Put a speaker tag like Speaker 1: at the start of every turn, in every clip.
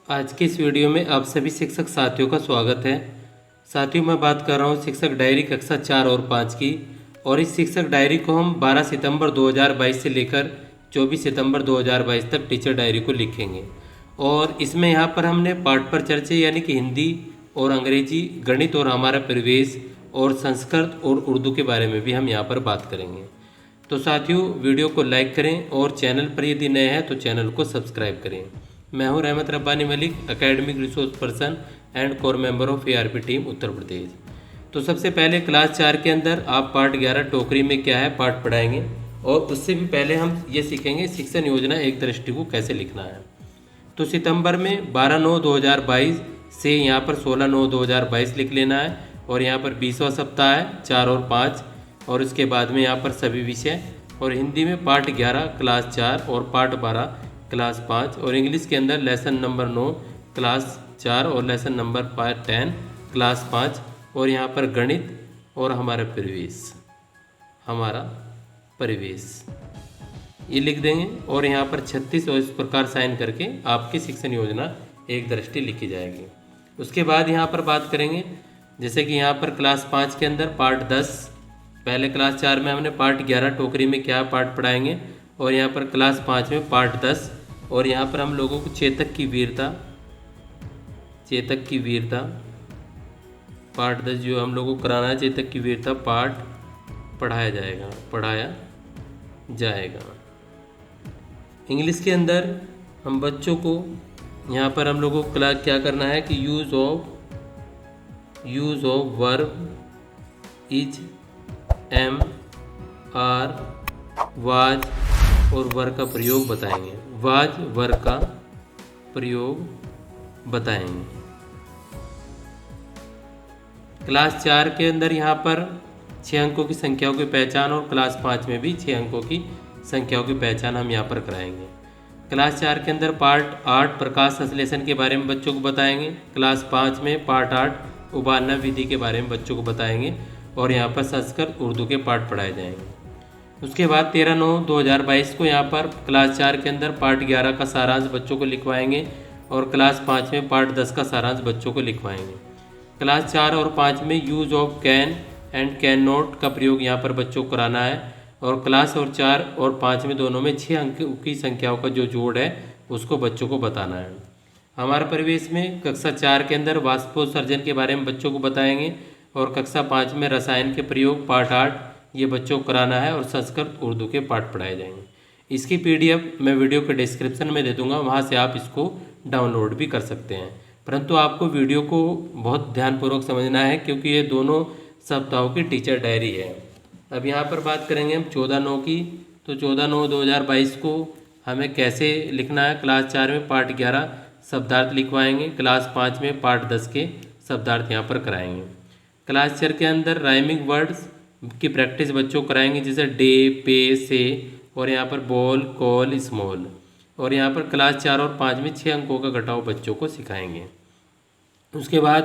Speaker 1: आज के इस वीडियो में आप सभी शिक्षक साथियों का स्वागत है। साथियों, मैं बात कर रहा हूँ शिक्षक डायरी कक्षा 4 और 5 की। और इस शिक्षक डायरी को हम 12 सितंबर 2022 से लेकर 24 सितंबर 2022 तक टीचर डायरी को लिखेंगे। और इसमें यहाँ पर हमने पाठ पर चर्चा यानी कि हिंदी और अंग्रेजी, गणित और हमारा परिवेश और संस्कृत और उर्दू के बारे में भी हम यहाँ पर बात करेंगे। तो साथियों, वीडियो को लाइक करें और चैनल पर यदि नए हैं तो चैनल को सब्सक्राइब करें। मैं हूं Rahmat Rabbani Malik, academic resource person and core member of ARP team Uttar Pradesh. तो सबसे पहले क्लास 4 के अंदर आप पाठ 11 टोकरी में क्या है पाठ पढ़ाएंगे। और उससे भी पहले हम ये सीखेंगे शिक्षण योजना एक दृष्टि को कैसे लिखना है। तो सितंबर में 12/9/2022 से यहाँ पर 16/9/2022 लिख लेना है। और यहाँ पर 20वां सप्ताह है 4 और 5। और उसके बाद में यहाँ पर सभी विषय और हिंदी में पाठ 11 क्लास 4 और पाठ 12 क्लास 5। और इंग्लिश के अंदर लेसन नंबर 9 क्लास 4 और लेसन नंबर 10 क्लास 5। और यहाँ पर गणित और हमारा परिवेश ये लिख देंगे। और यहाँ पर 36 और इस प्रकार साइन करके आपकी शिक्षण योजना एक दृष्टि लिखी जाएगी। उसके बाद यहाँ पर बात करेंगे जैसे कि यहाँ पर क्लास 5 के अंदर पाठ 10, पहले क्लास 4 में हमने पाठ 11 टोकरी में क्या पाठ पढ़ाएंगे। और यहाँ पर क्लास 5 में पाठ 10। और यहाँ पर हम लोगों को चेतक की वीरता पाठ 10 जो हम लोगों को कराना है, चेतक की वीरता पाठ पढ़ाया जाएगा। इंग्लिश के अंदर हम बच्चों को यहाँ पर हम लोगों को क्या करना है कि use of verb is, am, are, was और वर का प्रयोग बताएंगे। वाज वर का प्रयोग बताएंगे। क्लास 4 के अंदर यहाँ पर 6 अंकों की संख्याओं की पहचान और क्लास 5 में भी 6 अंकों की संख्याओं की पहचान हम यहाँ पर कराएंगे। क्लास 4 के अंदर पाठ 8 प्रकाश संश्लेषण के बारे में बच्चों को बताएंगे। क्लास 5 में पाठ 8 उबालना विधि के बारे में बच्चों को बताएंगे। और यहाँ पर संस्कृत उर्दू के पाठ पढ़ाए जाएंगे। उसके बाद 13/9/2022 को यहाँ पर क्लास 4 के अंदर पाठ 11 का सारांश बच्चों को लिखवाएंगे। और क्लास 5 में पाठ 10 का सारांश बच्चों को लिखवाएंगे। क्लास 4 और 5 में use of can and can not का प्रयोग यहाँ पर बच्चों को कराना है। और क्लास और 4 और 5 में दोनों में 6 अंक की संख्याओं का जो जोड़ है उसको बच्चों को बताना है। हमारे परिवेश में कक्षा 4 के अंदर वाष्पोत्सर्जन के बारे में बच्चों को बताएंगे। और कक्षा 5 में रसायन के प्रयोग पाठ 8 ये बच्चों को कराना है। और संस्कृत उर्दू के पाठ पढ़ाए जाएंगे। इसकी PDF मैं वीडियो के डिस्क्रिप्शन में दे दूंगा, वहाँ से आप इसको डाउनलोड भी कर सकते हैं। परंतु आपको वीडियो को बहुत ध्यानपूर्वक समझना है क्योंकि ये दोनों सप्ताहों की टीचर डायरी है। अब यहाँ पर बात करेंगे हम 14/9 की। तो 14/9/2022 को हमें कैसे लिखना है। क्लास 4 में पाठ 11 शब्दार्थ लिखवाएंगे। क्लास 5 में पाठ 10 के शब्दार्थ यहाँ पर कराएंगे। क्लास 4 के अंदर राइमिंग वर्ड्स की प्रैक्टिस बच्चों को कराएंगे जैसे डे, पे, से। और यहाँ पर बॉल, कॉल, स्मॉल। और यहाँ पर क्लास 4 और 5 में 6 अंकों का घटाव बच्चों को सिखाएंगे। उसके बाद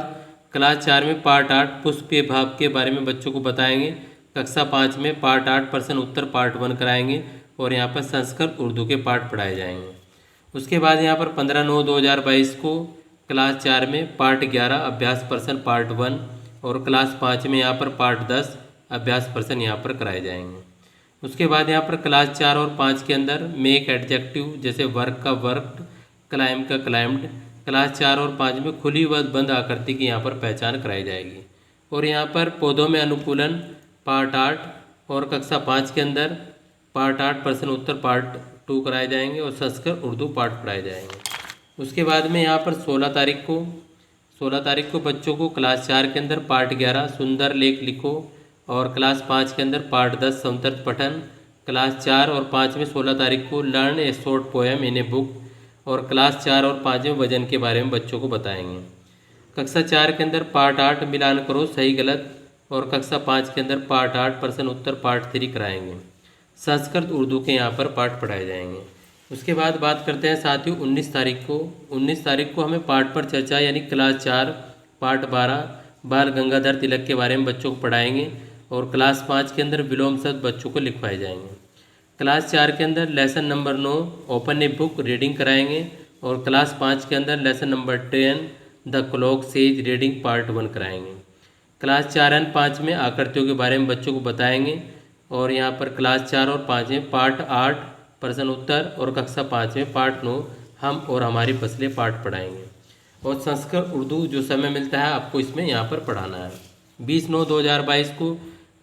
Speaker 1: क्लास 4 में पाठ 8 पुष्प के भाव के बारे में बच्चों को बताएंगे। कक्षा 5 में पाठ 8 प्रश्न उत्तर पार्ट 1 कराएंगे। और यहाँ पर संस्कृत उर्दू के पाठ पढ़ाए जाएंगे। उसके बाद यहाँ पर 15/9/2022 को क्लास 4 में पाठ 11 अभ्यास प्रश्न पार्ट 1। और क्लास 5 में यहाँ पर पाठ 10 अभ्यास प्रश्न यहाँ पर कराए जाएंगे। उसके बाद यहाँ पर क्लास 4 और 5 के अंदर मेक एडजेक्टिव जैसे वर्क का वर्कड, क्लाइम का क्लाइम्ड। क्लास 4 और 5 में खुली व बंद आकृति की यहाँ पर पहचान कराई जाएगी। और यहाँ पर पौधों में अनुकूलन पार्ट 8। और कक्षा 5 के अंदर पार्ट 8 प्रश्न उत्तर पार्ट 2 कराए जाएंगे। और संस्कृत उर्दू पाठ पढ़ाए जाएंगे। उसके बाद में यहाँ पर 16 तारीख को बच्चों को क्लास 4 के अंदर पार्ट 11 सुंदर लेख लिखो। और क्लास 5 के अंदर पार्ट 10 समतर्थ पठन। क्लास 4 और 5 में 16 तारीख को learn A short poem in a book. और क्लास 4 और 5 में वजन के बारे में बच्चों को बताएंगे। कक्षा 4 के अंदर पार्ट 8 मिलान करो सही गलत। और कक्षा 5 के अंदर पार्ट 8 प्रश्न उत्तर पार्ट 3 कराएंगे। संस्कृत उर्दू के यहाँ पर पाठ पढ़ाए जाएंगे। उसके बाद बात करते हैं साथियों 19 तारीख को हमें पाठ पर चर्चा यानी क्लास 4 पार्ट 12 बाल गंगाधर तिलक के बारे में बच्चों को पढ़ाएंगे। और क्लास 5 के अंदर विलोम शब्द बच्चों को लिखवाए जाएंगे। क्लास 4 के अंदर lesson number 9 open a book reading कराएंगे। और क्लास 5 के अंदर lesson number 10 the clock says reading part 1 कराएंगे। क्लास 4 एंड 5 में आकृतियों के बारे में बच्चों को बताएंगे और यहाँ पर क्लास 4 और 5 में पार्ट 8 प्रश्न उत्तर और कक्षा 5 में पार्ट 9 हम और हमारी फसलें पाठ पढ़ाएंगे। और संस्कृत उर्दू जो समय मिलता है आपको इसमें यहाँ पर पढ़ाना है। 20/9/2022 को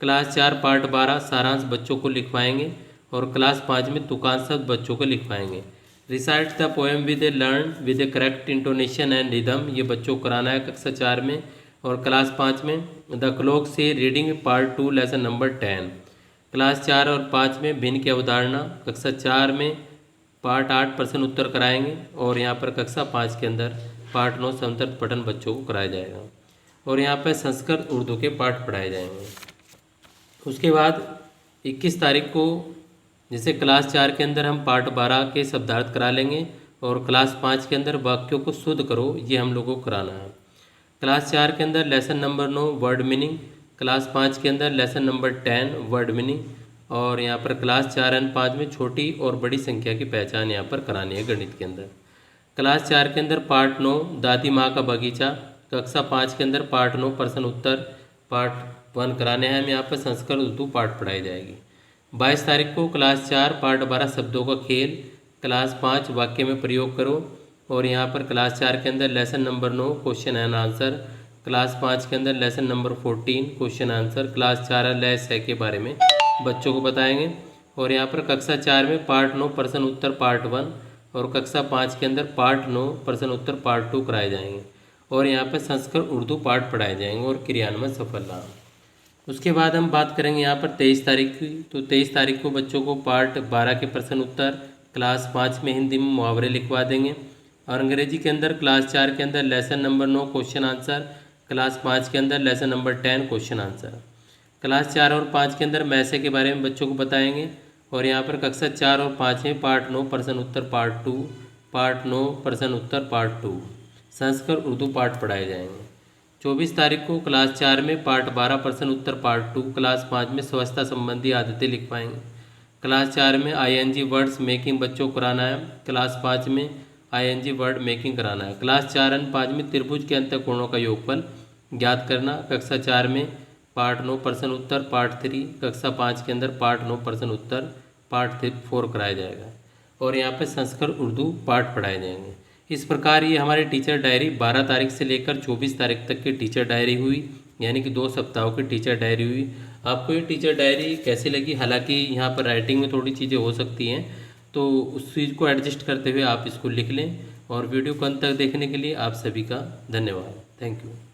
Speaker 1: क्लास 4 पार्ट 12 सारांश बच्चों को लिखवाएंगे और क्लास 5 में तुकांश शब्द बच्चों को लिखवाएंगे। Recite the poem with a learn with a correct intonation and rhythm, ये बच्चों को कराना है कक्षा 4 में। और क्लास 5 में द क्लॉक से reading part 2 lesson number 10। Class 4 और 5 में भिन्न की अवधारणा, कक्षा 4 में पार्ट 8 प्रश्न उत्तर कराएंगे और यहाँ पर कक्षा 5 के अंदर पार्ट 9 समतल पठन बच्चों को कराया जाएगा और यहाँ पर संस्कृत उर्दू के पाठ पढ़ाए जाएंगे। उसके बाद 21 तारीख को जैसे क्लास 4 के अंदर हम पार्ट 12 के शब्दार्थ करा लेंगे और क्लास 5 के अंदर वाक्यों को शुद्ध करो, ये हम लोगों को कराना है। क्लास 4 के अंदर lesson number 9 word meaning, class 5 के अंदर लेसन नंबर 10 वर्ड मीनिंग और यहाँ पर क्लास 4 एंड 5 में छोटी और बड़ी संख्या की पहचान यहाँ पर करानी है गणित के अंदर। क्लास 4 के अंदर पार्ट 9 दादी माँ का बगीचा, कक्षा 5 के अंदर पार्ट 9 प्रश्न उत्तर पार्ट 1 कराने हैं हम, यहाँ पर संस्कृत उर्दू पाठ पढ़ाई जाएगी। 22 तारीख को क्लास 4 पार्ट 12 शब्दों का खेल, क्लास 5 वाक्य में प्रयोग करो और यहाँ पर क्लास 4 के अंदर lesson number 9 question and answer, class 5 के अंदर lesson number 14 question answer, class 4 lace है के बारे में बच्चों को बताएंगे और यहाँ पर कक्षा 4 में पार्ट 9 प्रश्न उत्तर पार्ट 1 और कक्षा 5 के अंदर पार्ट 9 प्रश्न उत्तर पार्ट 2 कराए जाएंगे और यहाँ पर संस्कृत उर्दू पाठ पढ़ाए जाएंगे और क्रियान्वयन सफल रहा। उसके बाद हम बात करेंगे यहाँ पर 23 तारीख की। तो 23 तारीख को बच्चों को पार्ट 12 के प्रश्न उत्तर, क्लास 5 में हिंदी में मुहावरे लिखवा देंगे और अंग्रेजी के अंदर क्लास 4 के अंदर lesson number 9 question answer, class 5 के अंदर lesson number 10 question answer. Class 4 और 5 के अंदर मैसे के बारे में बच्चों को बताएंगे और यहाँ पर कक्षा 4 और 5 में पार्ट 9 प्रश्न उत्तर पार्ट 2, पार्ट 9 प्रश्न उत्तर पार्ट 2 संस्कृत उर्दू पाठ पढ़ाए जाएंगे। 24 तारीख को क्लास 4 में पार्ट 12 प्रश्न उत्तर पार्ट 2, क्लास 5 में स्वच्छता संबंधी आदतें लिखवाएंगे। क्लास 4 में ING वर्ड्स मेकिंग बच्चों को कराना है, क्लास 5 में ING वर्ड मेकिंग कराना है। क्लास 4 एंड 5 में त्रिभुज के अंतःकोणों का योगफल ज्ञात करना, कक्षा 4 में पार्ट 9 प्रश्न उत्तर पार्ट 3, कक्षा 5 के अंदर पार्ट 9 प्रश्न उत्तर पार्ट 4 कराया जाएगा और यहाँ पर संस्कृत उर्दू पाठ पढ़ाए जाएंगे। इस प्रकार ये हमारी टीचर डायरी 12 तारीख से लेकर 24 तारीख तक की टीचर डायरी हुई, यानी कि 2 सप्ताहों की टीचर डायरी हुई। आपको ये टीचर डायरी कैसी लगी? हालांकि यहाँ पर राइटिंग में थोड़ी चीज़ें हो सकती हैं, तो उस चीज़ को एडजस्ट करते हुए आप इसको लिख लें। और वीडियो को अंत तक देखने के लिए आप सभी का धन्यवाद। Thank you.